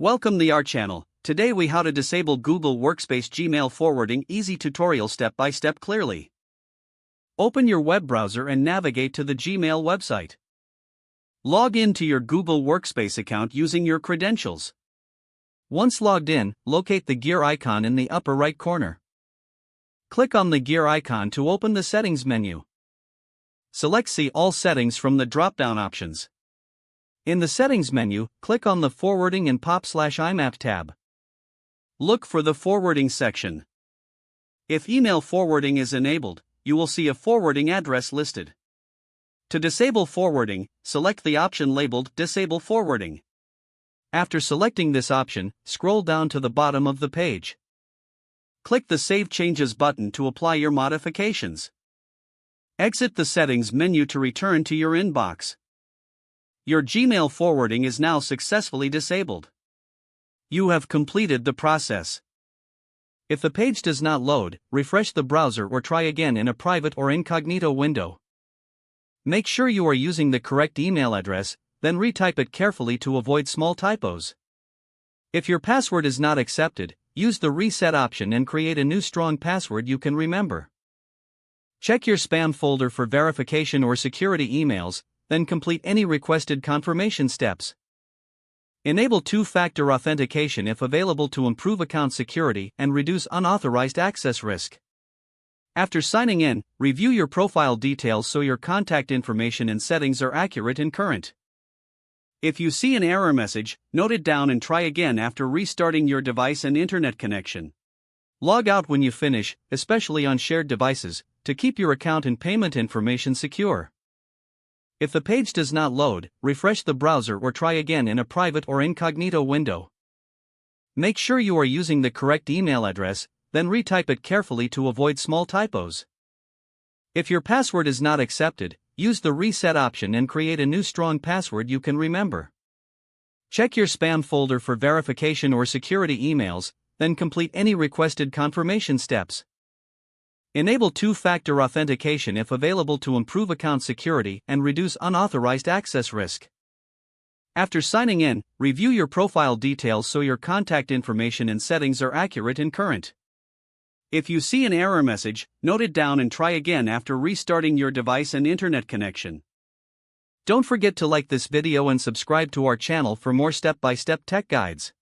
Welcome to our channel. Today we how to disable Google Workspace Gmail forwarding easy tutorial step by step clearly. Open your web browser and navigate to the Gmail website. Log in to your Google Workspace account using your credentials. Once logged in, locate the gear icon in the upper right corner. Click on the gear icon to open the settings menu. Select See All Settings from the drop-down options. In the Settings menu, click on the Forwarding and POP/IMAP tab. Look for the Forwarding section. If email forwarding is enabled, you will see a forwarding address listed. To disable forwarding, select the option labeled Disable Forwarding. After selecting this option, scroll down to the bottom of the page. Click the Save Changes button to apply your modifications. Exit the Settings menu to return to your inbox. Your Gmail forwarding is now successfully disabled. You have completed the process. If the page does not load, refresh the browser or try again in a private or incognito window. Make sure you are using the correct email address, then retype it carefully to avoid small typos. If your password is not accepted, use the reset option and create a new strong password you can remember. Check your spam folder for verification or security emails, then complete any requested confirmation steps. Enable two-factor authentication if available to improve account security and reduce unauthorized access risk. After signing in, review your profile details so your contact information and settings are accurate and current. If you see an error message, note it down and try again after restarting your device and internet connection. Log out when you finish, especially on shared devices, to keep your account and payment information secure. If the page does not load, refresh the browser or try again in a private or incognito window. Make sure you are using the correct email address, then retype it carefully to avoid small typos. If your password is not accepted, use the reset option and create a new strong password you can remember. Check your spam folder for verification or security emails, then complete any requested confirmation steps. Enable two-factor authentication if available to improve account security and reduce unauthorized access risk. After signing in, review your profile details so your contact information and settings are accurate and current. If you see an error message, note it down and try again after restarting your device and internet connection. Don't forget to like this video and subscribe to our channel for more step-by-step tech guides.